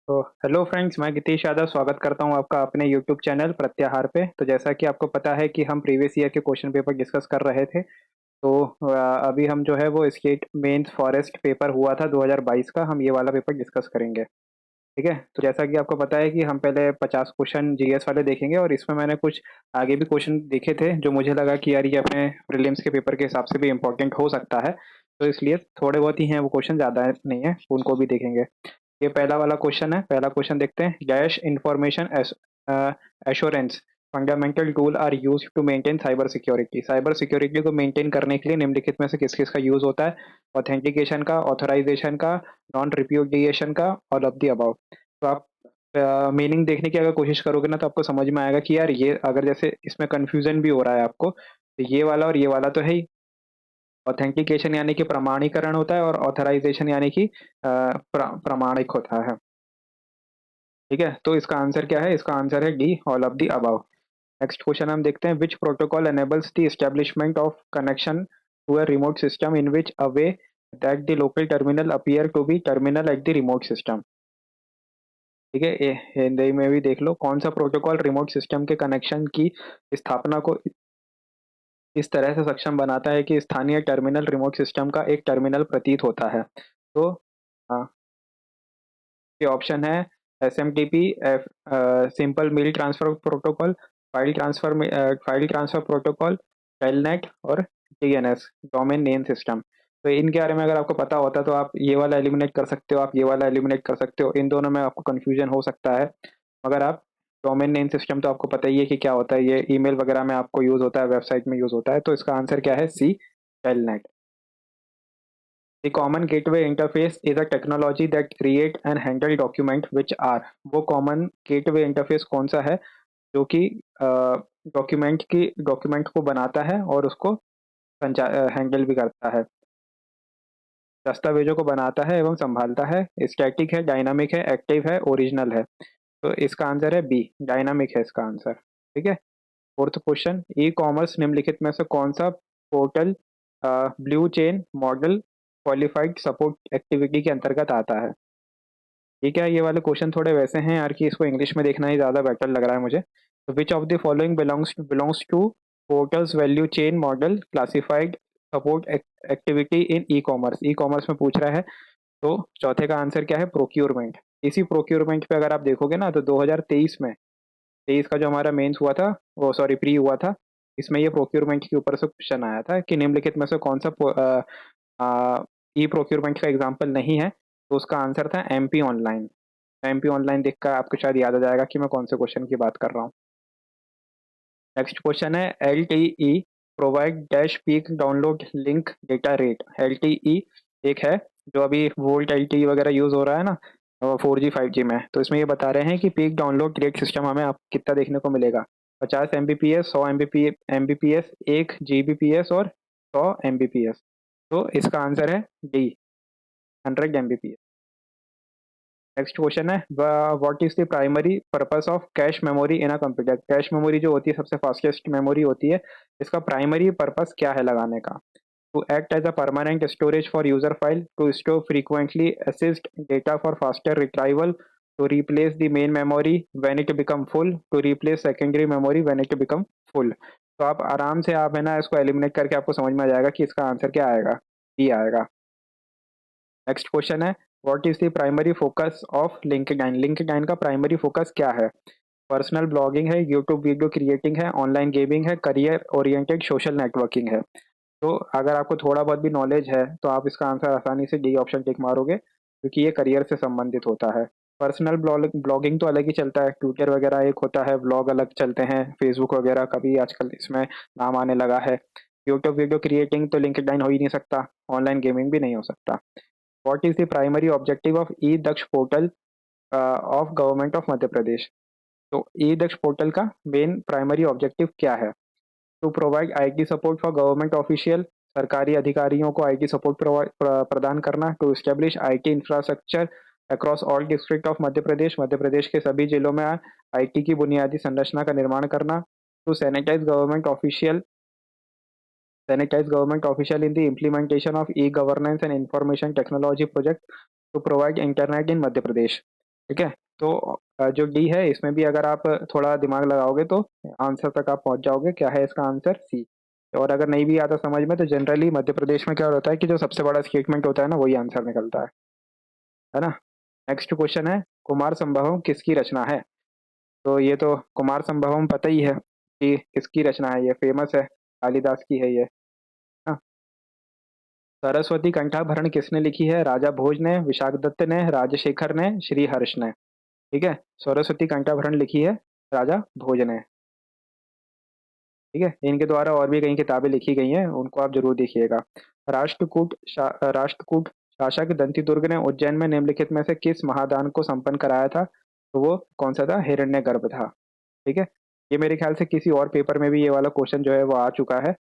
तो hello friends, मैं गितीश यादव स्वागत करता हूं आपका अपने यूट्यूब चैनल प्रत्याहार पे। तो जैसा कि आपको पता है कि हम प्रीवियस ईयर के क्वेश्चन पेपर डिस्कस कर रहे थे। तो अभी हम जो है वो स्टेट मेंस फॉरेस्ट पेपर हुआ था 2022 का, हम ये वाला पेपर डिस्कस करेंगे। ठीक है, तो जैसा कि आपको पता है कि हम पहले 50 क्वेश्चन जीएस वाले देखेंगे, और इसमें मैंने कुछ आगे भी क्वेश्चन देखे थे जो मुझे लगा कि यार ये अपने प्रीलिम्स के पेपर के हिसाब से भी इम्पोर्टेंट हो सकता है। तो इसलिए थोड़े बहुत ही हैं वो क्वेश्चन, ज़्यादा नहीं है, उनको भी देखेंगे। ये पहला वाला क्वेश्चन है। पहला क्वेश्चन देखते हैं। Dash information assurance fundamental tool are use to maintain cyber security. Cyber security को मेंटेन करने के लिए निम्नलिखित में से किस किस का यूज होता है? ऑथेंटिकेशन का, ऑथराइजेशन का, नॉन रिप्यूडिएशन का, ऑल ऑफ द अबव। तो आप मीनिंग देखने की अगर कोशिश करोगे ना, तो आपको समझ में आएगा कि यार ये अगर जैसे इसमें कंफ्यूजन भी हो रहा है आपको, तो ये वाला और ये वाला तो है ही। ऑथेंटिकेशन यानी कि प्रमाणीकरण होता है, और ऑथराइजेशन यानी कि प्रमाणिक होता है। ठीक है, तो इसका आंसर क्या है? इसका आंसर है D, all of the above. Next question हम देखते हैं। Which protocol enables the establishment of connection to a remote system in which a way that the local terminal appear to be terminal at the remote system. ठीक है, हिंदी में भी देख लो। कौन सा प्रोटोकॉल रिमोट सिस्टम के कनेक्शन की स्थापना को इस तरह से सक्षम बनाता है कि स्थानीय टर्मिनल रिमोट सिस्टम का एक टर्मिनल प्रतीत होता है? तो के ऑप्शन है S M T P, simple mail transfer protocol, file transfer protocol, telnet और डीएनएस, डोमेन नेम सिस्टम। तो इनके बारे में अगर आपको पता होता तो आप ये वाला एलिमिनेट कर सकते हो, आप ये वाला एलिमिनेट कर सकते हो। इन दोनों में आपको कंफ्यूजन हो सकता है, मगर आप डोमेन नेम सिस्टम तो आपको पता ही है कि क्या होता है। ये ईमेल वगैरह में आपको यूज होता है, वेबसाइट में यूज होता है। तो इसका आंसर क्या है? सी, telnet. The common gateway interface is a technology that create and handle document which are। वो common gateway interface कौन सा है जो कि डॉक्यूमेंट को बनाता है और उसको हैंडल भी करता है, दस्तावेजों को बनाता है एवं संभालता है? स्टैटिक है, डायनामिक है, एक्टिव है, ओरिजिनल है? तो इसका आंसर है बी, डायनामिक है इसका आंसर। ठीक है। Fourth question. ई कॉमर्स निम्नलिखित में से कौन सा portal blue chain model qualified support activity के अंतर्गत आता है? ठीक है, ये वाले क्वेश्चन थोड़े वैसे हैं यार कि इसको इंग्लिश में देखना ही ज़्यादा बेटर लग रहा है मुझे। तो which of the following belongs to portals value chain model classified support activity in e commerce? E commerce में पूछ रहा है। तो चौथे का आंसर क्या है? प्रोक्यूरमेंट। इसी प्रोक्यूरमेंट पे अगर आप देखोगे ना, तो 2023 में, 23 का जो हमारा मेंस हुआ था, वो सॉरी प्री हुआ था, इसमें ये प्रोक्यूरमेंट के ऊपर से क्वेश्चन आया था कि निम्नलिखित में से कौन सा ई प्रोक्यूरमेंट का एग्जाम्पल नहीं है? तो उसका आंसर था एमपी ऑनलाइन। एमपी ऑनलाइन देखकर आपको शायद याद आ जाएगा कि मैं कौन से क्वेश्चन की बात कर रहा हूँ। नेक्स्ट क्वेश्चन है। L T E provide dash peak download link data rate. L T E एक है जो अभी वोल्ट एल टी वगैरह यूज हो रहा है ना, 4G 5G में। तो इसमें ये बता रहे हैं कि पीक डाउनलोड रेट सिस्टम हमें आप कितना देखने को मिलेगा? 50 Mbps, 100 Mbps, 1 Gbps और 100 Mbps। तो इसका आंसर है डी, 100 Mbps। नेक्स्ट क्वेश्चन है। What is the primary purpose of cache memory in a computer? Cache memory जो होती है, सबसे फास्टेस्ट मेमोरी होती है, इसका प्राइमरी पर्पस क्या है लगाने का? To act as a permanent storage for user file, to store frequently assist data for faster retrieval, to replace the main memory when it become full, to replace secondary memory when it become full. तो आप आराम से आप है ना इसको eliminate करके आपको समझ में आ जाएगा कि इसका आंसर क्या आएगा। बी आएगा। नेक्स्ट क्वेश्चन है। What is the primary focus of LinkedIn? LinkedIn का प्राइमरी फोकस क्या है? पर्सनल ब्लॉगिंग है, यूट्यूब वीडियो क्रिएटिंग है, ऑनलाइन गेमिंग है, करियर ओरिएंटेड सोशल नेटवर्किंग है? तो अगर आपको थोड़ा बहुत भी नॉलेज है तो आप इसका आंसर आसानी से डी ऑप्शन टिक मारोगे, क्योंकि ये करियर से संबंधित होता है। पर्सनल ब्लॉगिंग तो अलग ही चलता है, ट्विटर वगैरह एक होता है, ब्लॉग अलग चलते हैं, फेसबुक वगैरह का भी आजकल इसमें नाम आने लगा है। यूट्यूब वीडियो क्रिएटिंग तो लिंक्डइन हो ही नहीं सकता, ऑनलाइन गेमिंग भी नहीं हो सकता। What is the primary objective of e Daksh portal of government of Madhya Pradesh? तो ई दक्ष पोर्टल का मेन प्राइमरी ऑब्जेक्टिव क्या है? To provide IT support for government official, सरकारी अधिकारियों को आईटी सपोर्ट प्रदान करना। To establish IT infrastructure across all district of Madhya Pradesh, Madhya Pradesh के सभी जिलों में आईटी की बुनियादी संरचना का निर्माण करना। To sanitize government official in the implementation of e governance and information technology project to provide internet in Madhya Pradesh. ठीक है। तो जो डी है इसमें भी अगर आप थोड़ा दिमाग लगाओगे तो आंसर तक आप पहुंच जाओगे। क्या है इसका आंसर? सी। और अगर नहीं भी आता समझ में तो जनरली मध्य प्रदेश में क्या होता है कि जो सबसे बड़ा स्टेटमेंट होता है ना वही आंसर निकलता है ना। नेक्स्ट क्वेश्चन है, कुमार संभवम किसकी रचना है? तो ये तो कुमार संभवम पता ही है कि किसकी रचना है, ये फेमस है, कालिदास की है ये। हाँ। सरस्वती कंठाभरण किसने लिखी है? राजा भोज ने, विशाखदत्त ने, राजशेखर ने, श्रीहर्ष ने। ठीक है। सरस्वती कंठाभरण लिखी है राजा भोज ने। ठीक है। इनके द्वारा और भी कई किताबें लिखी गई हैं, उनको आप जरूर देखिएगा। राष्ट्रकूट शासक दंतिदुर्ग ने उज्जैन में निम्नलिखित में से किस महादान को संपन्न कराया था? तो वो कौन सा था? हिरण्यगर्भ था। ठीक है। ये मेरे ख्याल से किसी और पेपर में भी ये वाला क्वेश्चन जो है वो आ चुका है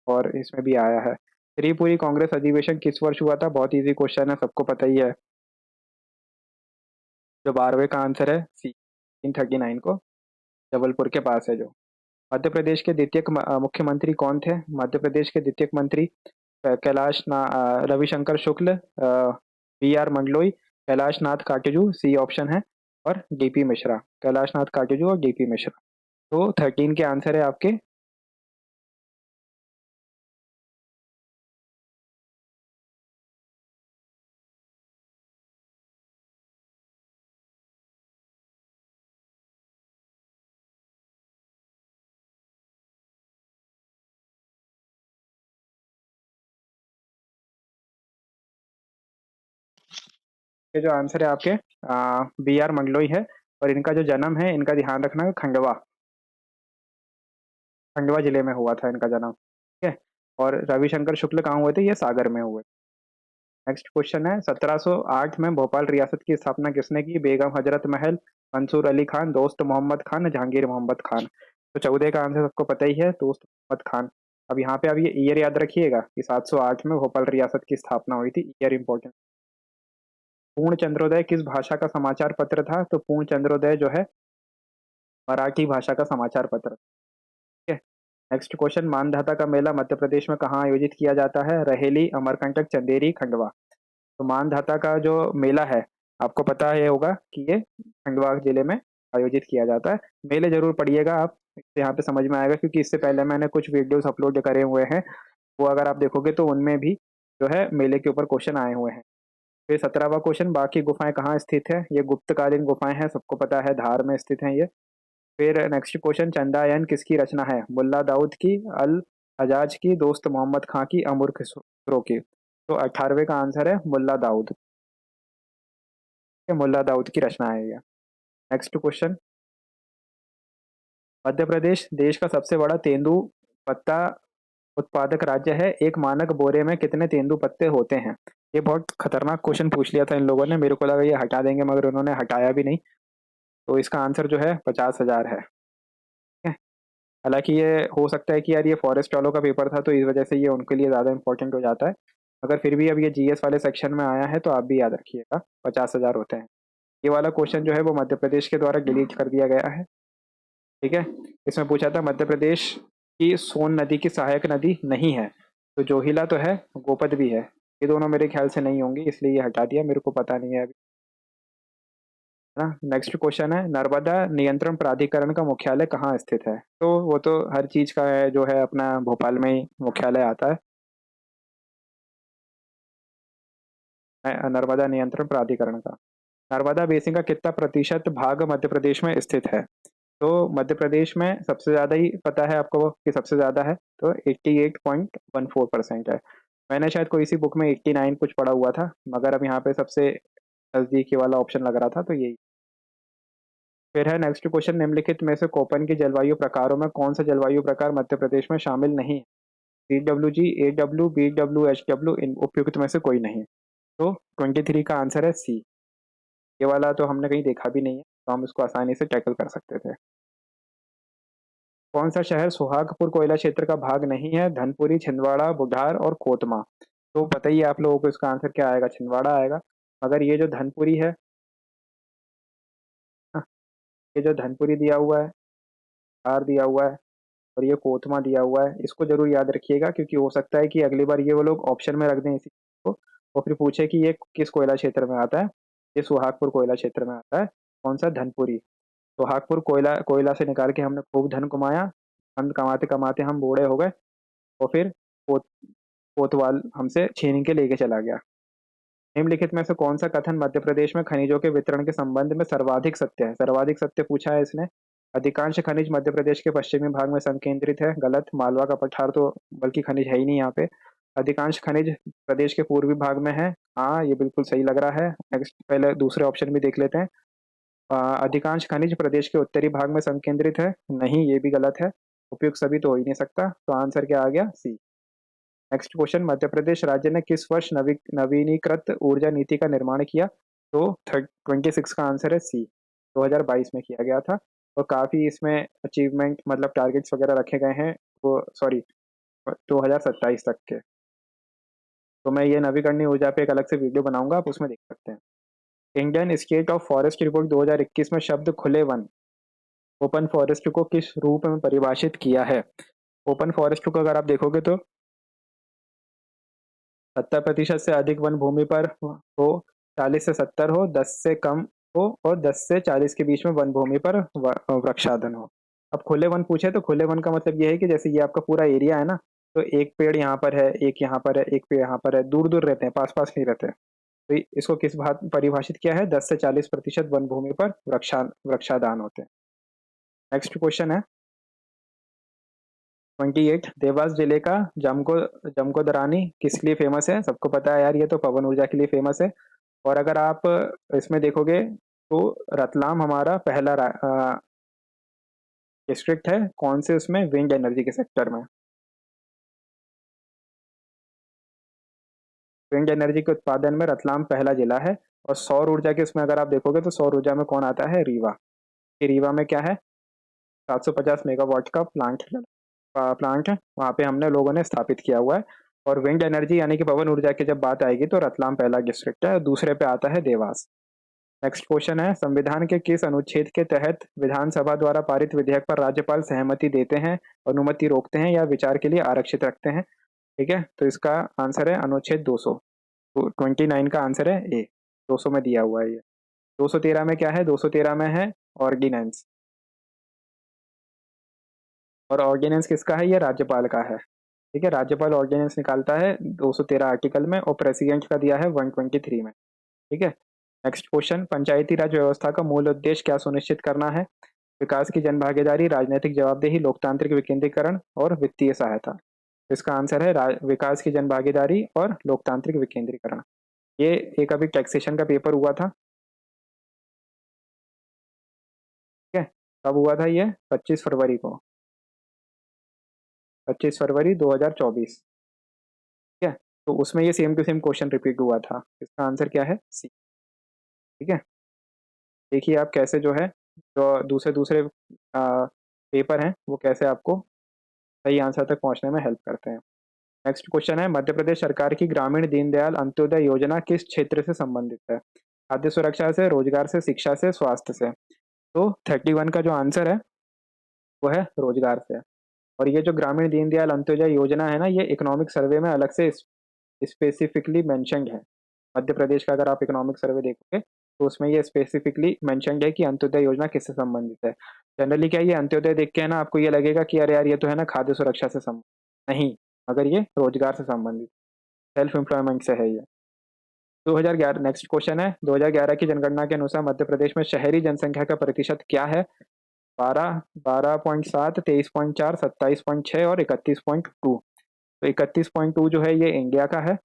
और इसमें भी आया है। त्रिपुरी कांग्रेस अधिवेशन किस वर्ष हुआ था? बहुत इजी क्वेश्चन है, सबको पता ही है। जो 12वें का आंसर है सी, 1939 को, जबलपुर के पास है जो। मध्य प्रदेश के द्वितीय मुख्यमंत्री कौन थे? मध्य प्रदेश के द्वितीय मंत्री Ravishankar Shukla, B R Mandloi, Kailash Nath Katju, C option है, और डीपी मिश्रा। कैलाश नाथ काटजू और डीपी मिश्रा। तो 13 के आंसर है आपके। ये जो आंसर है आपके बी आर मंडलोई है। और इनका जो जन्म है, इनका ध्यान रखना, खंडवा, खंडवा जिले में हुआ था इनका जन्म। ठीक है। और रविशंकर शुक्ल कहाँ हुए थे? ये सागर में हुए। नेक्स्ट क्वेश्चन है, 1708 में भोपाल रियासत की स्थापना किसने की? बेगम हजरत महल, मंसूर अली खान, दोस्त मोहम्मद खान, जहांगीर मोहम्मद खान। तो 14 का आंसर सबको पता ही है, दोस्त मोहम्मद खान। अब यहाँ पे अब ये ईयर याद रखिएगा कि 708 में भोपाल रियासत की स्थापना हुई थी, ईयर इंपॉर्टेंट। पूर्ण चंद्रोदय किस भाषा का समाचार पत्र था? तो पूर्ण चंद्रोदय जो है मराठी भाषा का समाचार पत्र। ठीक है। नेक्स्ट क्वेश्चन, मानधाता का मेला मध्य प्रदेश में कहाँ आयोजित किया जाता है? रहेली, अमरकंटक, चंदेरी, खंडवा। तो मानधाता का जो मेला है, आपको पता है होगा कि ये खंडवा जिले में आयोजित किया जाता है। मेले जरूर पढ़िएगा आप, इससे यहाँ पे समझ में आएगा, क्योंकि इससे पहले मैंने कुछ वीडियोस अपलोड करे हुए हैं, वो अगर आप देखोगे तो उनमें भी जो है मेले के ऊपर क्वेश्चन आए हुए हैं। फिर 17वां क्वेश्चन, बाकी गुफाएं कहाँ स्थित है? ये गुप्तकालीन गुफाएं हैं, सबको पता है, धार में स्थित है ये। फिर नेक्स्ट क्वेश्चन, चंदायन किसकी रचना है? मुल्ला दाऊद की, अल हजाज की, दोस्त मोहम्मद खां की, अमर खुसरो की। तो 18वें का आंसर है मुल्ला दाऊद। ये मुल्ला दाऊद की रचना है ये। नेक्स्ट क्वेश्चन, मध्य प्रदेश देश का सबसे बड़ा तेंदू पत्ता उत्पादक राज्य है। एक मानक बोरे में कितने तेंदू पत्ते होते हैं? ये बहुत खतरनाक क्वेश्चन पूछ लिया था इन लोगों ने, मेरे को लगा ये हटा देंगे, मगर उन्होंने हटाया भी नहीं। तो इसका आंसर जो है 50,000 है। ठीक है। हालांकि ये हो सकता है कि यार ये फॉरेस्ट वालों का पेपर था तो इस वजह से ये उनके लिए ज़्यादा इंपॉर्टेंट हो जाता है, मगर फिर भी अब ये जीएस वाले सेक्शन में आया है तो आप भी याद रखिएगा, 50,000 होते हैं। ये वाला क्वेश्चन जो है वो मध्य प्रदेश के द्वारा डिलीट कर दिया गया है। ठीक है। इसमें पूछा था मध्य प्रदेश की सोन नदी की सहायक नदी नहीं है, तो जोहिला तो है, गोपद भी है। ये दोनों मेरे ख्याल से नहीं होंगी, इसलिए ये हटा दिया, मेरे को पता नहीं है अभी। है ना। नेक्स्ट क्वेश्चन है, नर्मदा नियंत्रण प्राधिकरण का मुख्यालय कहाँ स्थित है? तो वो तो हर चीज का है जो है अपना भोपाल में ही मुख्यालय आता है नर्मदा नियंत्रण प्राधिकरण का। नर्मदा बेसिन का कितना प्रतिशत भाग मध्य प्रदेश में स्थित है? तो मध्य प्रदेश में सबसे ज्यादा ही पता है आपको कि सबसे ज्यादा है, तो 88.14% है। मैंने शायद कोई सी बुक में 89 कुछ पढ़ा हुआ था, मगर अब यहाँ पे सबसे नजदीकी वाला ऑप्शन लग रहा था तो यही। फिर है नेक्स्ट क्वेश्चन, निम्नलिखित में से कोपन के जलवायु प्रकारों में कौन सा जलवायु प्रकार मध्य प्रदेश में शामिल नहीं है? CWG, AW, BW, HW, इन उपयुक्त में से कोई नहीं। तो 23 का आंसर है सी। ये वाला तो हमने कहीं देखा भी नहीं है, तो हम इसको आसानी से टैकल कर सकते थे। कौन सा शहर सुहागपुर कोयला क्षेत्र का भाग नहीं है? धनपुरी, छिंदवाड़ा, बुढ़ार और कोतमा। तो बताइए आप लोगों को इसका आंसर क्या आएगा? छिंदवाड़ा आएगा। मगर ये जो धनपुरी है, हाँ, ये जो धनपुरी दिया हुआ है, धार दिया हुआ है, और ये कोतमा दिया हुआ है, इसको जरूर याद रखिएगा, क्योंकि हो सकता है कि अगली बार ये वो लोग ऑप्शन में रख दें इसी को, और फिर पूछे कि ये किस कोयला क्षेत्र में आता है। ये सुहागपुर कोयला क्षेत्र में आता है। कौन सा? धनपुरी। सुहागपुर कोयला कोयला से निकाल के हमने खूब धन कमाया। धन कमाते कमाते हम बूढ़े हो गए और फिर पोत कोतवाल हमसे छीन के लेके चला गया। निम्नलिखित में से कौन सा कथन मध्य प्रदेश में खनिजों के वितरण के संबंध में सर्वाधिक सत्य है? सर्वाधिक सत्य पूछा है इसने। अधिकांश खनिज मध्य प्रदेश के पश्चिमी भाग में संकेंद्रित है। गलत। मालवा का पठार तो बल्कि खनिज है ही नहीं यहाँ पे। अधिकांश खनिज प्रदेश के पूर्वी भाग में है। हाँ, ये बिल्कुल सही लग रहा है। नेक्स्ट, पहले दूसरे ऑप्शन भी देख लेते हैं। अधिकांश खनिज प्रदेश के उत्तरी भाग में संकेंद्रित है। नहीं, ये भी गलत है। उपयुक्त सभी तो हो ही नहीं सकता, तो आंसर क्या आ गया? सी। नेक्स्ट क्वेश्चन, मध्य प्रदेश राज्य ने किस वर्ष नवीनीकृत ऊर्जा नीति का निर्माण किया? तो 26 का आंसर है सी। 2022 में किया गया था। और काफ़ी इसमें अचीवमेंट मतलब टारगेट्स वगैरह रखे गए हैं, वो सॉरी 2027 तक के। तो मैं ये नवीकरणीय ऊर्जा पे एक अलग से वीडियो बनाऊंगा, आप उसमें देख सकते हैं। Indian state of forest report 2021 में शब्द खुले वन, ओपन फॉरेस्ट को किस रूप में परिभाषित किया है? ओपन फॉरेस्ट को अगर आप देखोगे तो 70% से अधिक वन भूमि पर हो, 40 से 70 हो, 10 से कम हो और 10 से 40 के बीच में वन भूमि पर वृक्षादन हो। अब खुले वन पूछे तो खुले वन का मतलब ये है कि जैसे ये आपका पूरा एरिया है ना, तो एक पेड़ यहाँ पर है, एक यहाँ पर है, एक पेड़ यहाँ पर है, दूर दूर रहते हैं, पास पास नहीं रहते। तो इसको किस बात परिभाषित किया है? 10 से 40% वन भूमि पर वृक्षादान होते हैं। नेक्स्ट क्वेश्चन है 28, देवास जिले का जमकोदरानी किस लिए फेमस है? सबको पता है यार, ये तो पवन ऊर्जा के लिए फेमस है। और अगर आप इसमें देखोगे तो रतलाम हमारा पहला डिस्ट्रिक्ट है। कौन से? उसमें विंड एनर्जी के सेक्टर में। विंड एनर्जी के उत्पादन में रतलाम पहला जिला है। और सौर ऊर्जा के इसमें अगर आप देखोगे तो सौर ऊर्जा में कौन आता है? रीवा। ये रीवा में क्या है? 750 मेगावाट का प्लांट है, वहाँ पे हमने लोगों ने स्थापित किया हुआ है। और विंड एनर्जी यानी कि पवन ऊर्जा की जब बात आएगी तो रतलाम पहला डिस्ट्रिक्ट है, दूसरे पे आता है देवास। नेक्स्ट क्वेश्चन है, संविधान के किस अनुच्छेद के तहत विधानसभा द्वारा पारित विधेयक पर राज्यपाल सहमति देते हैं, अनुमति रोकते हैं या विचार के लिए आरक्षित रखते हैं? ठीक है, तो इसका आंसर है अनुच्छेद 200। 29 का आंसर है ए। 200 में दिया हुआ है ये। 213 में क्या है? 213 में है ऑर्डिनेंस। और ऑर्डिनेंस किसका है? ये राज्यपाल का है। ठीक है, राज्यपाल ऑर्डिनेंस निकालता है 213 आर्टिकल में, और प्रेसिडेंट का दिया है 123 में। ठीक है। नेक्स्ट क्वेश्चन, पंचायती राज व्यवस्था का मूल उद्देश्य क्या सुनिश्चित करना है? विकास की जनभागीदारी, राजनीतिक जवाबदेही, लोकतांत्रिक विकेंद्रीकरण और वित्तीय सहायता। इसका आंसर है विकास की जनभागीदारी और लोकतांत्रिक विकेंद्रीकरण। ये एक अभी टैक्सेशन का पेपर हुआ था। ठीक है, कब हुआ था ये? 25 फरवरी को। 25 फरवरी 2024। ठीक है, तो उसमें ये same to same question repeat हुआ था। इसका आंसर क्या है? सी। ठीक है, देखिए आप कैसे जो है, जो दूसरे दूसरे पेपर हैं वो कैसे आपको सही आंसर तक पहुंचने में हेल्प करते हैं। नेक्स्ट क्वेश्चन है, मध्य प्रदेश सरकार की ग्रामीण दीनदयाल अंत्योदय योजना किस क्षेत्र से संबंधित है? खाद्य सुरक्षा से, रोजगार से, शिक्षा से, स्वास्थ्य से। तो 31 का जो आंसर है वो है रोजगार से। और ये जो ग्रामीण दीनदयाल अंत्योदय योजना है ना, ये इकोनॉमिक सर्वे में अलग से स्पेसिफिकली मेंशन्ड है। मध्य प्रदेश का अगर आप इकोनॉमिक सर्वे देखोगे तो उसमें ये स्पेसिफिकली मेंशन्ड है कि अंत्योदय योजना किससे संबंधित है। जनरली क्या, ये अंत्योदय देख के है ना आपको ये लगेगा कि अरे यार ये तो है ना खाद्य सुरक्षा से संबंधित। नहीं, मगर ये रोजगार से संबंधित, सेल्फ एम्प्लॉयमेंट से है ये। 2011, नेक्स्ट क्वेश्चन है, 2011 की जनगणना के अनुसार मध्य प्रदेश में शहरी जनसंख्या का प्रतिशत क्या है? 12, 12.7, 23.4, 27.6 और 31.2। तो 31.2 जो है ये इंडिया का है।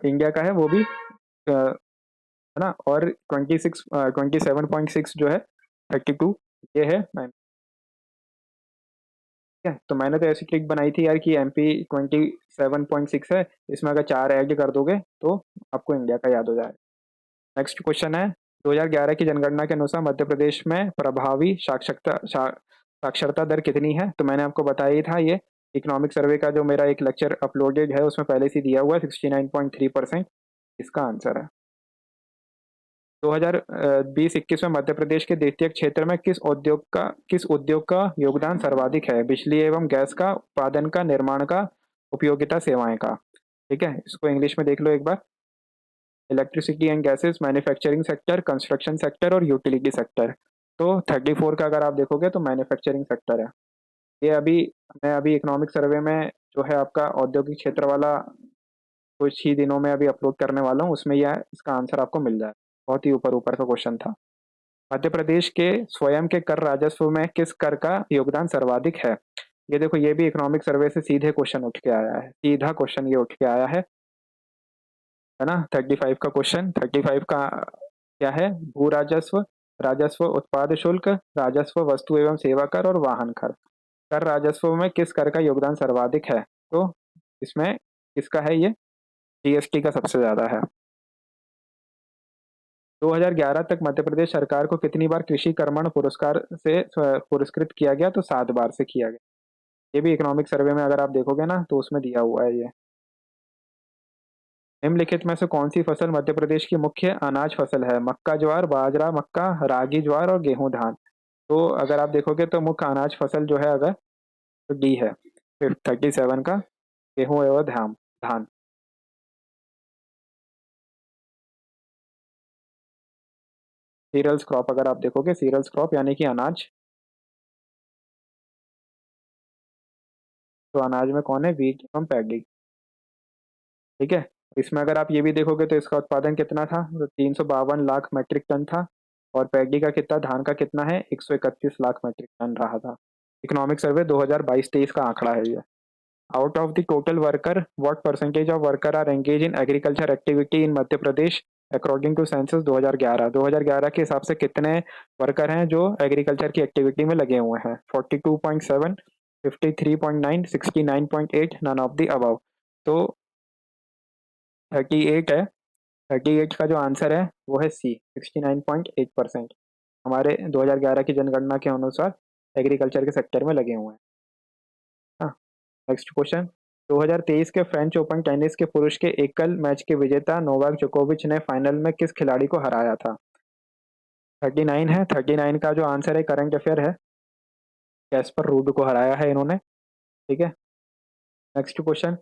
इंडिया का है वो भी, है ना। और 27.6 जो है 32, ये है। ठीक है, तो मैंने तो ऐसी ट्रिक बनाई थी यार कि MP 27.6 है, इसमें अगर 4 ऐड कर दोगे तो आपको इंडिया का याद हो जाए। नेक्स्ट क्वेश्चन है, 2011 की जनगणना के अनुसार मध्य प्रदेश में प्रभावी साक्षरता दर कितनी है? तो मैंने आपको बताया ही था, ये इकोनॉमिक सर्वे का जो मेरा एक लेक्चर अपलोडेड है उसमें पहले से दिया हुआ है, 69.3%। इसका आंसर है। 2020-21 में मध्य प्रदेश के द्वितीय क्षेत्र में किस उद्योग का योगदान सर्वाधिक है? बिजली एवं गैस का, उत्पादन का, निर्माण का, उपयोगिता सेवाएं का। ठीक है, इसको इंग्लिश में देख लो एक बार। Electricity and gases, manufacturing sector, construction sector और यूटिलिटी सेक्टर। तो 34 का अगर आप देखोगे तो मैन्युफैक्चरिंग सेक्टर है। ये अभी मैं अभी इकोनॉमिक सर्वे में जो है आपका औद्योगिक क्षेत्र वाला कुछ ही दिनों में अभी अपलोड करने वाला हूँ, उसमें यह इसका आंसर आपको मिल जाए। बहुत ही ऊपर ऊपर का क्वेश्चन था। मध्य प्रदेश के स्वयं के कर राजस्व में किस कर का योगदान सर्वाधिक है? ये देखो, ये भी इकोनॉमिक सर्वे से सीधे क्वेश्चन उठ के आया है, सीधा क्वेश्चन ये उठ के आया है ना। 35 का क्वेश्चन, 35 का क्या है? भू राजस्व, राजस्व उत्पाद शुल्क, राजस्व वस्तु एवं सेवा कर और वाहन कर। कर राजस्व में किस कर का योगदान सर्वाधिक है? तो इसमें किसका है? ये जीएसटी का सबसे ज्यादा है। 2011 तक मध्य प्रदेश सरकार को कितनी बार कृषि कर्मण पुरस्कार से पुरस्कृत किया गया? तो 7 बार से किया गया। ये भी इकोनॉमिक सर्वे में अगर आप देखोगे ना तो उसमें दिया हुआ है ये। निम्नलिखित में से कौन सी फसल मध्य प्रदेश की मुख्य अनाज फसल है? मक्का, ज्वार, बाजरा, मक्का, रागी, ज्वार और गेहूं, धान। तो अगर आप देखोगे तो मुख्य अनाज फसल जो है अगर, तो डी है। फिर 37 का गेहूं एवं धान धान। सीरियल्स क्रॉप अगर आप देखोगे, सीरियल्स क्रॉप यानी कि अनाज, तो अनाज में कौन है? वीट एवं पैडी। ठीक है। इसमें अगर आप ये भी देखोगे तो इसका उत्पादन कितना था? तो 352 लाख मीट्रिक टन था। और पैडी का कितना, धान का कितना है? 131 लाख मीट्रिक टन रहा था। इकोनॉमिक सर्वे 2022-23 का आंकड़ा है ये। Out of the total worker, what percentage of worker are engage in agriculture activity in Madhya Pradesh according to census 2011? 2011 के हिसाब से कितने वर्कर हैं जो एग्रीकल्चर की एक्टिविटी में लगे हुए हैं? 42.7, 53.9, 69.8, नन ऑफ द अबव। तो 38 है। 38 का जो आंसर है वो है सी, 69.8% हमारे 2011 की जनगणना के अनुसार एग्रीकल्चर के सेक्टर में लगे हुए हैं। हाँ। Next question. 2023 के फ्रेंच ओपन टेनिस के पुरुष के एकल मैच के विजेता नोवाक जोकोविच ने फाइनल में किस खिलाड़ी को हराया था? 39 है। 39 का जो आंसर है करंट अफेयर है, कैस्पर रूड को हराया है इन्होंने। ठीक है। Next question.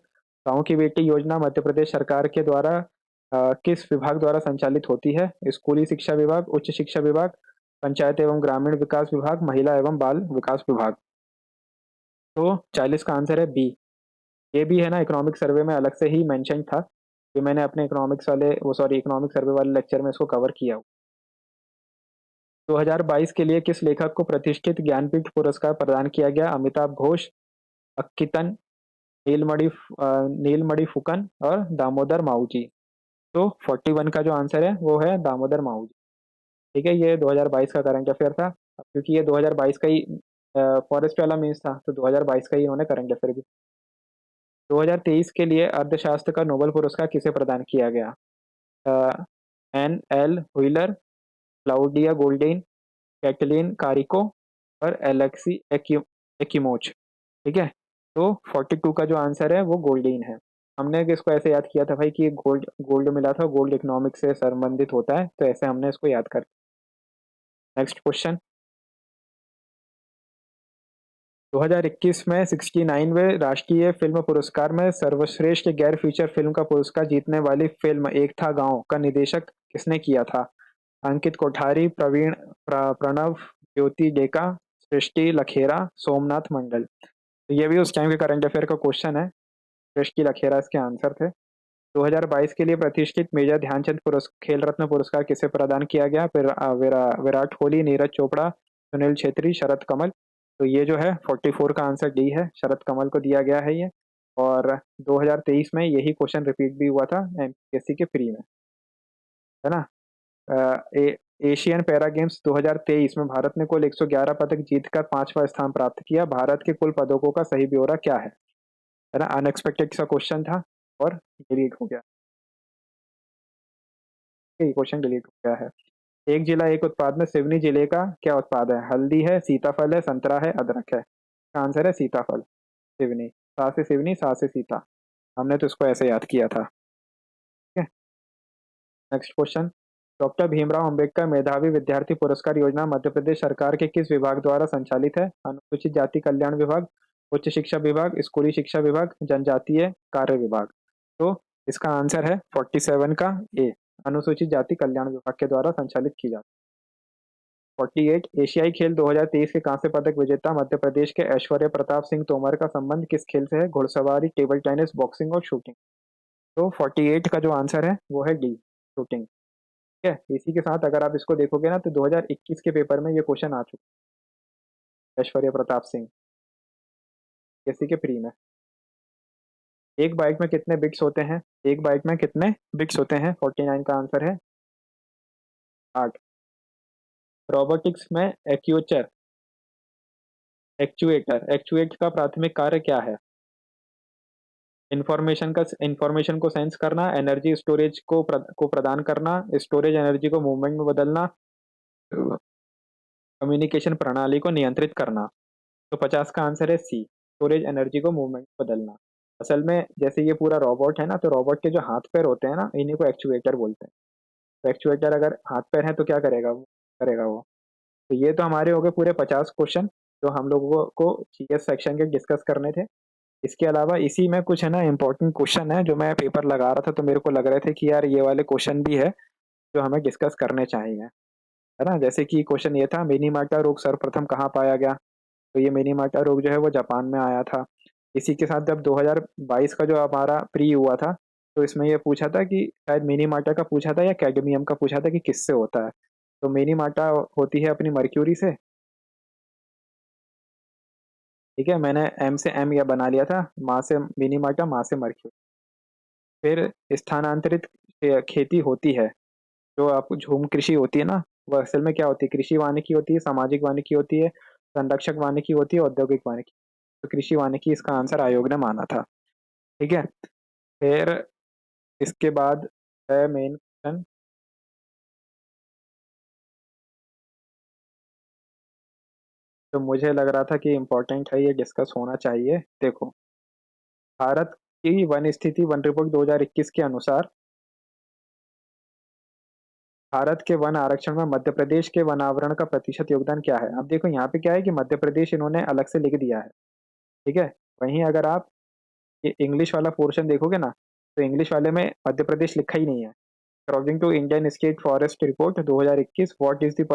गाँव की बेटी योजना मध्य प्रदेश सरकार के द्वारा किस विभाग द्वारा संचालित होती है? स्कूली शिक्षा विभाग, उच्च शिक्षा विभाग, पंचायत एवं ग्रामीण विकास विभाग, महिला एवं बाल विकास विभाग। तो 40 का आंसर है बी। ये भी है ना इकोनॉमिक सर्वे में अलग से ही मेंशन था, कि मैंने अपने इकोनॉमिक्स वाले वो सॉरी इकोनॉमिक सर्वे वाले लेक्चर में इसको कवर किया। 2022 के लिए किस लेखक को प्रतिष्ठित ज्ञानपीठ पुरस्कार प्रदान किया गया? अमिताभ घोष, अक्कितन, नीलमणि फुकन और दामोदर माऊजी। तो 41 का जो आंसर है वो है दामोदर माऊजी। ठीक है। ये 2022 का करंट अफेयर था। अब क्योंकि ये 2022 का ही फॉरेस्ट वाला मीन्स था, तो 2022 का ही इन्होंने करंट अफेयर भी। 2023 के लिए अर्थशास्त्र का नोबेल पुरस्कार किसे प्रदान किया गया? N L Wheeler, Claudia Golden, Katalin Kariko और एलेक्सी एकिमोच। ठीक है। तो 42 का जो आंसर है वो गोल्डेन है। हमने इसको ऐसे याद किया था भाई कि गोल्ड गोल्ड मिला था, गोल्ड इकोनॉमिक से संबंधित होता है, तो ऐसे हमने इसको याद कर। Next question. 2021 में 69वें राष्ट्रीय फिल्म पुरस्कार में सर्वश्रेष्ठ गैर फीचर फिल्म का पुरस्कार जीतने वाली फिल्म एक था गांव का निर्देशक किसने किया था? अंकित कोठारी, प्रणव, ज्योति डेका, सृष्टि लखेरा, सोमनाथ मंडल। तो ये भी उस टाइम के करंट अफेयर का क्वेश्चन है। सृष्टि लखेरा इसके आंसर थे। 2022 के लिए प्रतिष्ठित मेजर ध्यानचंद खेल रत्न पुरस्कार किसे प्रदान किया गया? फिर विराट कोहली, नीरज चोपड़ा, सुनील छेत्री, शरद कमल। तो ये जो है 44 का आंसर डी है, शरद कमल को दिया गया है ये। और 2023 में यही क्वेश्चन रिपीट भी हुआ था एमपीएससी के प्री में, है ना। एशियन पैरा गेम्स 2023 में भारत ने कुल 111 पदक जीतकर 5वां स्थान प्राप्त किया। भारत के कुल पदकों का सही ब्यौरा क्या है ना। अनएक्सपेक्टेड सा क्वेश्चन था और डिलीट हो गया, क्वेश्चन डिलीट हो गया है। एक जिला एक उत्पाद में सिवनी जिले का क्या उत्पाद है? हल्दी है, सीताफल है, संतरा है, अदरक है। इसका आंसर है सीताफल। सिवनी, सा से सिवनी, सा से सीता। हमने तो इसको ऐसे याद किया था। ठीक है। Next question. Doctor Bhimrao Ambedkar मेधावी विद्यार्थी पुरस्कार योजना मध्य प्रदेश सरकार के किस विभाग द्वारा संचालित है? अनुसूचित जाति कल्याण विभाग, उच्च शिक्षा विभाग, स्कूली शिक्षा विभाग, जनजातीय कार्य विभाग। तो इसका आंसर है 47 का ए, अनुसूचित जाति कल्याण विभाग के द्वारा संचालित की जाती है। 48 एशियाई खेल 2023 के कांस्य पदक विजेता मध्य प्रदेश के ऐश्वर्य प्रताप सिंह तोमर का संबंध किस खेल से है? घुड़सवारी, टेबल टेनिस, बॉक्सिंग और शूटिंग। तो 48 का जो आंसर है वो है डी, शूटिंग। ठीक है, इसी के साथ अगर आप इसको देखोगे ना तो 2021 के पेपर में ये क्वेश्चन आ चुका है, ऐश्वर्य प्रताप सिंह, किसी के प्री में। एक बाइट में कितने बिट्स होते हैं? एक बाइट में कितने बिट्स होते हैं? 49 का आंसर है 8। रोबोटिक्स में एक्चुएट का प्राथमिक कार्य क्या है? इंफॉर्मेशन को सेंस करना, एनर्जी स्टोरेज को प्रदान करना, स्टोरेज एनर्जी को मूवमेंट में बदलना, कम्युनिकेशन प्रणाली को नियंत्रित करना। तो 50 का आंसर है सी, स्टोरेज एनर्जी को मूवमेंट में बदलना। असल में जैसे ये पूरा रोबोट है ना, तो रोबोट के जो हाथ पैर होते हैं ना, इन्हीं को एक्चुएटर बोलते हैं। तो एक्चुएटर अगर हाथ पैर है तो क्या करेगा वो। तो ये तो हमारे हो गए पूरे 50 क्वेश्चन जो हम लोगों को जीएस सेक्शन के डिस्कस करने थे। इसके अलावा इसी में कुछ है ना इम्पोर्टेंट क्वेश्चन है जो मैं पेपर लगा रहा था, तो मेरे को लग रहे थे कि यार ये वाले क्वेश्चन भी है जो हमें डिस्कस करने चाहिए, है ना। जैसे कि क्वेश्चन ये था, मिनीमाटा रोग सर्वप्रथम कहाँ पाया गया? तो ये मिनीमाटा रोग जो है वो जापान में आया था। इसी के साथ जब 2022 का जो हमारा प्री हुआ था, तो इसमें ये पूछा था कि शायद मिनीमाटा का पूछा था या कैडमियम का पूछा था कि किससे होता है। तो मिनीमाटा होती है अपनी मर्क्यूरी से। ठीक है, मैंने एम से एम या बना लिया था, माँ से मिनीमाटा, माँ से मर्क्यूरी। फिर स्थानांतरित खेती होती है, जो आपको झूम कृषि होती है ना, वो असल में क्या होती है? कृषि वानिकी होती है, सामाजिक वानिकी होती है, संरक्षक वानिकी होती है, औद्योगिक वानिकी। तो कृषि वानिकी इसका आंसर आयोग ने माना था। ठीक है, फिर इसके बाद है मेन क्वेश्चन, जो मुझे लग रहा था कि इम्पोर्टेंट है, ये डिस्कस होना चाहिए। देखो, भारत की वन स्थिति वन रिपोर्ट 2021 के अनुसार भारत के वन आरक्षण में मध्य प्रदेश के वनावरण का प्रतिशत योगदान क्या है? अब देखो यहाँ पे क्या है कि मध्य प्रदेश इन्होंने अलग से लिख दिया है। ठीक है, वहीं अगर आप ये इंग्लिश वाला पोर्शन देखोगे ना, तो इंग्लिश वाले में मध्य प्रदेश लिखा ही नहीं है। According to Indian state forest report 2021, what is the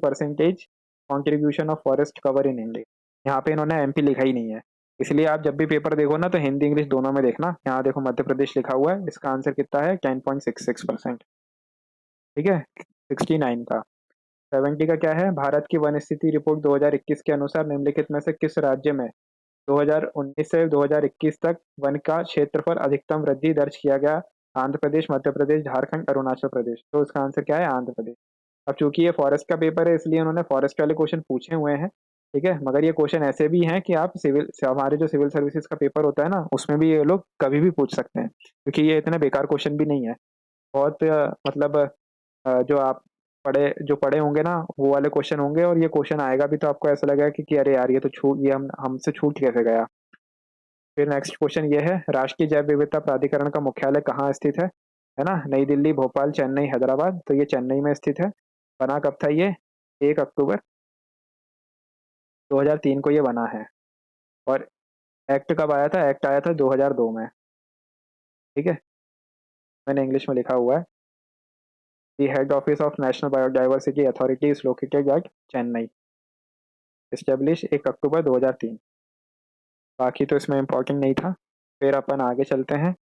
percentage contribution of forest cover in India? यहाँ पे इन्होंने एमपी लिखा ही नहीं है। इसलिए आप जब भी पेपर देखो ना, तो हिंदी इंग्लिश दोनों में देखना। यहाँ देखो मध्य प्रदेश लिखा हुआ है, इसका आंसर कितना है? 10.66%। ठीक है, 69 का। 70 का क्या है? भारत की वन स्थिति रिपोर्ट 2021 के अनुसार निम्नलिखित में से किस राज्य में 2019 से 2021 तक वन का क्षेत्रफल अधिकतम वृद्धि दर्ज किया गया? आंध्र प्रदेश, मध्य प्रदेश, झारखंड, अरुणाचल प्रदेश। तो इसका आंसर क्या है? आंध्र प्रदेश। अब चूंकि ये फॉरेस्ट का पेपर है, इसलिए उन्होंने फॉरेस्ट वाले क्वेश्चन पूछे हुए हैं। ठीक है, मगर ये क्वेश्चन ऐसे भी हैं कि आप हमारे जो सिविल सर्विसेज का पेपर होता है ना, उसमें भी ये लोग कभी भी पूछ सकते हैं, क्योंकि ये इतने बेकार क्वेश्चन भी नहीं है। बहुत मतलब जो आप जो पढ़े होंगे ना, वो वाले क्वेश्चन होंगे, और ये क्वेश्चन आएगा भी तो आपको ऐसा लगेगा कि अरे यार, ये तो छूट, ये हमसे छूट कैसे गया। फिर नेक्स्ट क्वेश्चन ये है, राष्ट्रीय जैव विविधता प्राधिकरण का मुख्यालय कहाँ स्थित है ना? नई दिल्ली, भोपाल, चेन्नई, हैदराबाद। तो ये चेन्नई में स्थित है। बना कब था ये? 1 अक्टूबर 2003 को ये बना है। और एक्ट कब आया था? एक्ट आया था 2002 में। ठीक है, मैंने इंग्लिश में लिखा हुआ है, the head office of national biodiversity authority is located at Chennai, establish 1 अक्टूबर 2003। बाकी तो इसमें इम्पोर्टेंट नहीं था। फिर अपन आगे चलते हैं।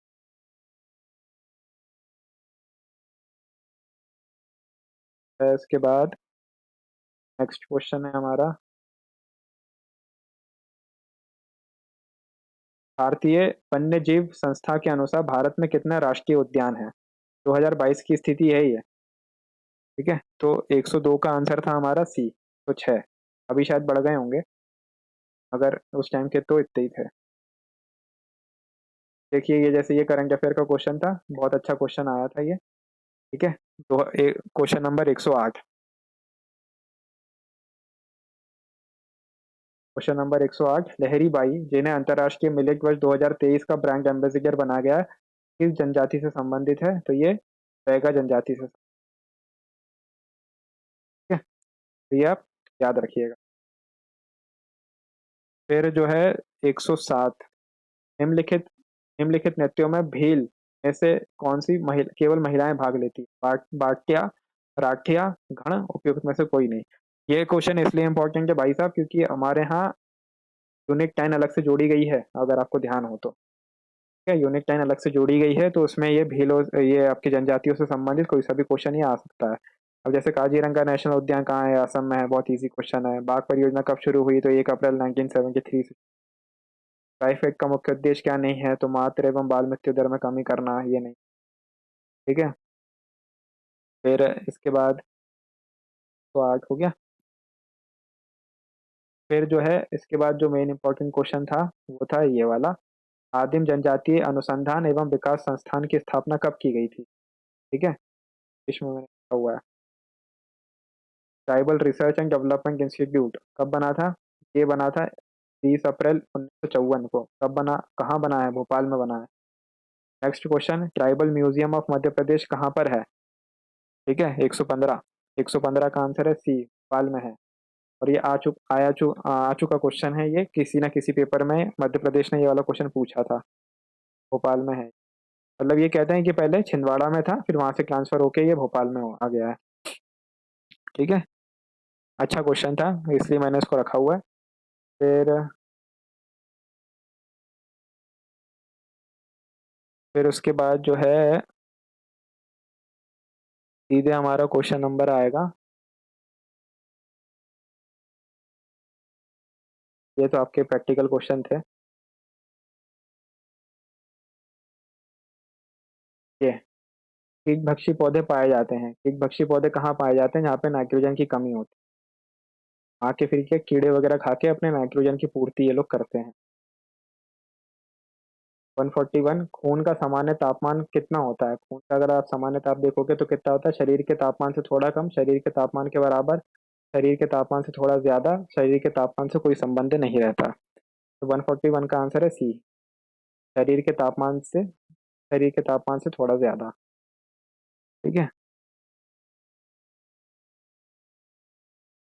इसके बाद नेक्स्ट क्वेश्चन है हमारा, भारतीय वन्य जीव संस्था के अनुसार भारत में कितने राष्ट्रीय उद्यान हैं? 2022 की स्थिति है ये। ठीक है, तो 102 का आंसर था हमारा सी, तो 6। अभी शायद बढ़ गए होंगे, मगर उस टाइम के तो इतने ही थे। देखिए, ये जैसे ये करंट अफेयर का क्वेश्चन था, बहुत अच्छा क्वेश्चन आया था ये। ठीक है, तो question number 108। Question number 108, Lahari Bai, जिन्हें अंतर्राष्ट्रीय मिलेट वर्ष 2023 का ब्रांड एम्बेसडर बनाया गया, किस जनजाति से संबंधित है? तो ये बैगा जनजाति से। ठीक है, तो ये आप याद रखिएगा। फिर जो है 107, निम्नलिखित निम्नलिखित नृत्यों में भील में से कौन सी केवल महिलाएं भाग लेती है? बाट्या, राठिया, गण, उपयुक्त में से कोई नहीं। ये क्वेश्चन इसलिए इम्पोर्टेंट है भाई साहब क्योंकि हमारे यहाँ यूनिट 10 अलग से जोड़ी गई है, अगर आपको ध्यान हो तो। ठीक है, यूनिट 10 अलग से जोड़ी गई है, तो उसमें ये भीलों, ये आपकी जनजातियों से संबंधित कोई सा भी क्वेश्चन ही आ सकता है। अब जैसे काजीरंगा नेशनल उद्यान कहाँ है? असम में है, बहुत इजी क्वेश्चन है। बाघ परियोजना कब शुरू हुई? तो 1 अप्रैल 1973 से। ट्राइफेड का मुख्य उद्देश्य क्या नहीं है? तो मातृ एवं बाल मृत्यु दर में कमी करना, ये नहीं। ठीक है, फिर इसके बाद तो 8 हो गया। फिर जो है इसके बाद जो मेन इंपॉर्टेंट क्वेश्चन था वो था ये वाला, आदिम जनजातीय अनुसंधान एवं विकास संस्थान की स्थापना कब की गई थी? ठीक है, इसमें मैंने लिखा हुआ है। Tribal research and development institute कब बना था? ये बना था 30 अप्रैल 1954 को। कब बना, कहाँ बना है? भोपाल में बना है। Next question, tribal museum of Madhya Pradesh कहाँ पर है? ठीक है, 115। 115 का आंसर है सी, भोपाल में है। और ये आ चुका क्वेश्चन है, ये किसी ना किसी पेपर में मध्य प्रदेश ने ये वाला क्वेश्चन पूछा था। भोपाल में है। मतलब ये कहते हैं कि पहले छिंदवाड़ा में था, फिर वहां से ट्रांसफर होके ये भोपाल में आ गया है। ठीक है, अच्छा क्वेश्चन था, इसलिए मैंने इसको रखा हुआ है। फिर उसके बाद जो है सीधे हमारा क्वेश्चन नंबर आएगा, ये तो आपके प्रैक्टिकल क्वेश्चन थे। ये कीटभक्षी पौधे पाए जाते हैं, कीटभक्षी पौधे कहाँ पाए जाते हैं? जहाँ पे नाइट्रोजन की कमी होती है। आके फिर क्या कीड़े वगैरह खा के अपने नाइट्रोजन की पूर्ति ये लोग करते हैं। 141, खून का सामान्य तापमान कितना होता है? खून का अगर आप सामान्य ताप देखोगे तो कितना होता है? शरीर के तापमान से थोड़ा कम, शरीर के तापमान के बराबर, शरीर के तापमान से थोड़ा ज्यादा, शरीर के तापमान से कोई संबंध नहीं रहता। तो 141 का आंसर है सी, शरीर के तापमान से, शरीर के तापमान से थोड़ा ज्यादा। ठीक है।